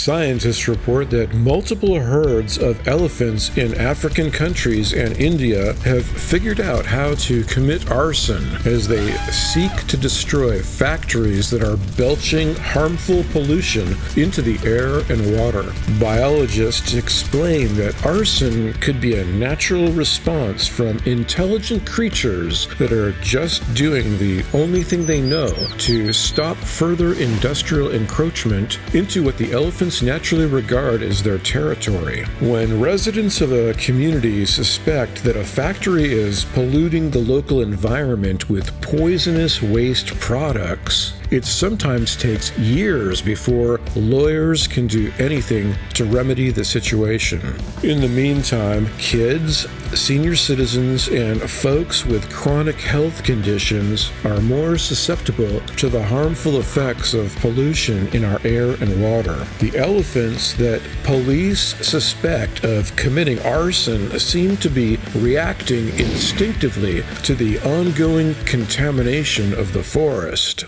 Scientists report that multiple herds of elephants in African countries and India have figured out how to commit arson as they seek to destroy factories that are belching harmful pollution into the air and water. Biologists explain that arson could be a natural response from intelligent creatures that are just doing the only thing they know to stop further industrial encroachment into what the elephants naturally regard as their territory. When residents of a community suspect that a factory is polluting the local environment with poisonous waste products, it sometimes takes years before lawyers can do anything to remedy the situation. In the meantime, kids, senior citizens, and folks with chronic health conditions are more susceptible to the harmful effects of pollution in our air and water. The elephants that police suspect of committing arson seem to be reacting instinctively to the ongoing contamination of the forest.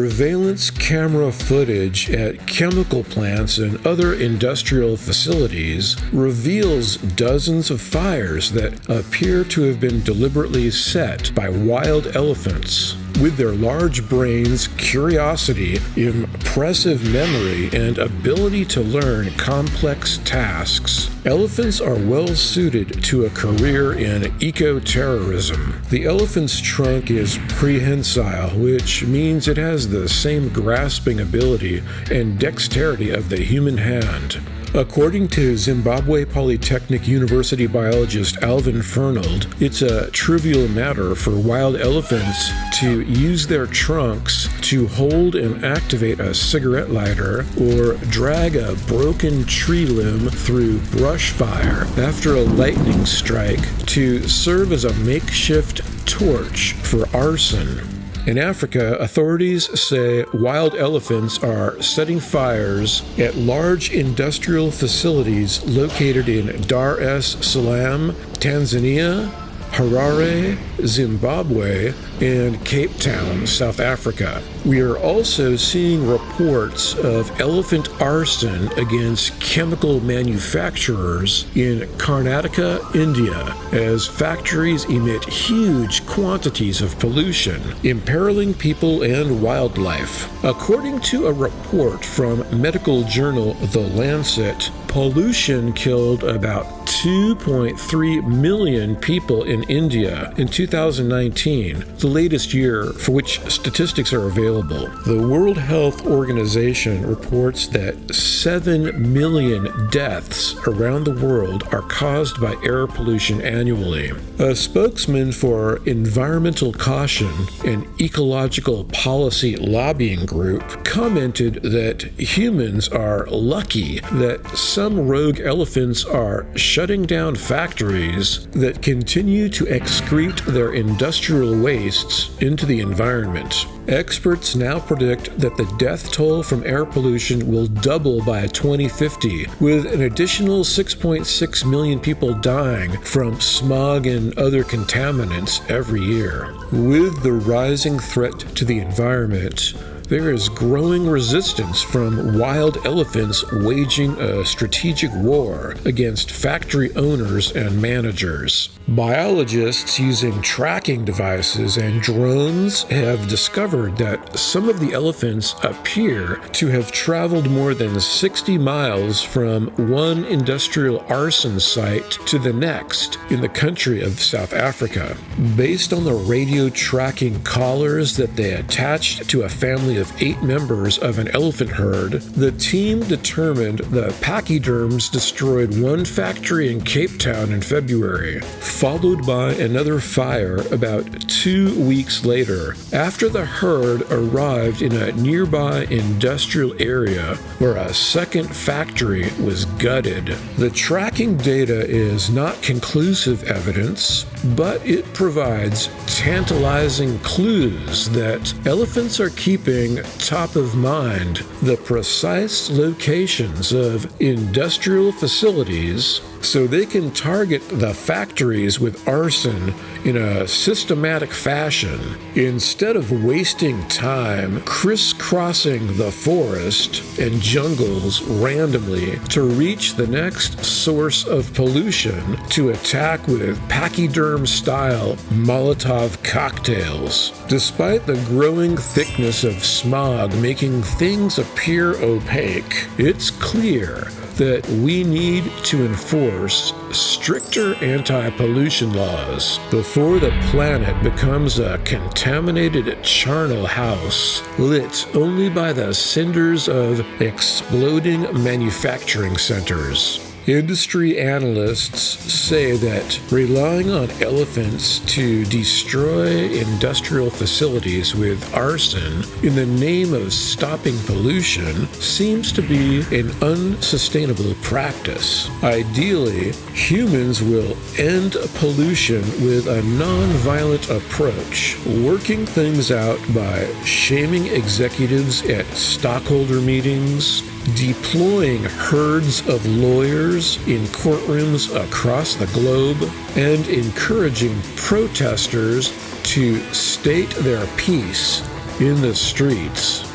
Surveillance camera footage at chemical plants and other industrial facilities reveals dozens of fires that appear to have been deliberately set by wild elephants. With their large brains, curiosity, impressive memory, and ability to learn complex tasks, elephants are well suited to a career in eco-terrorism. The elephant's trunk is prehensile, which means it has the same grasping ability and dexterity of the human hand. According to Zimbabwe Polytechnic University biologist Alvin Fernald, it's a trivial matter for wild elephants to use their trunks to hold and activate a cigarette lighter or drag a broken tree limb through brush fire after a lightning strike to serve as a makeshift torch for arson. In Africa, authorities say wild elephants are setting fires at large industrial facilities located in Dar es Salaam, Tanzania, Harare, Zimbabwe, and Cape Town, South Africa. We are also seeing reports of elephant arson against chemical manufacturers in Karnataka, India, as factories emit huge quantities of pollution, imperiling people and wildlife. According to a report from medical journal The Lancet, pollution killed about 2.3 million people in India in 2019, the latest year for which statistics are available. The World Health Organization reports that 7 million deaths around the world are caused by air pollution annually. A spokesman for Environmental Caution, an ecological policy lobbying group, commented that humans are lucky that some rogue elephants are shutting down factories that continue to excrete their industrial wastes into the environment. Experts now predict that the death toll from air pollution will double by 2050, with an additional 6.6 million people dying from smog and other contaminants every year. With the rising threat to the environment, there is growing resistance from wild elephants waging a strategic war against factory owners and managers. Biologists using tracking devices and drones have discovered that some of the elephants appear to have traveled more than 60 miles from one industrial arson site to the next in the country of South Africa. Based on the radio tracking collars that they attached to a family of 8 members of an elephant herd, the team determined the Pachyderms destroyed one factory in Cape Town in February, followed by another fire about 2 weeks later, after the herd arrived in a nearby industrial area where a second factory was gutted. The tracking data is not conclusive evidence, but it provides tantalizing clues that elephants are keeping top of mind the precise locations of industrial facilities so they can target the factories with arson in a systematic fashion. Instead of wasting time crisscrossing the forest and jungles randomly to reach the next source of pollution to attack with Pachyderm-style Molotov cocktails. Despite the growing thickness of smog making things appear opaque, it's clear that we need to enforce stricter anti-pollution laws before the planet becomes a contaminated charnel house lit only by the cinders of exploding manufacturing centers. Industry analysts say that relying on elephants to destroy industrial facilities with arson in the name of stopping pollution seems to be an unsustainable practice. Ideally, humans will end pollution with a non-violent approach, working things out by shaming executives at stockholder meetings, deploying herds of lawyers in courtrooms across the globe, and encouraging protesters to state their piece in the streets.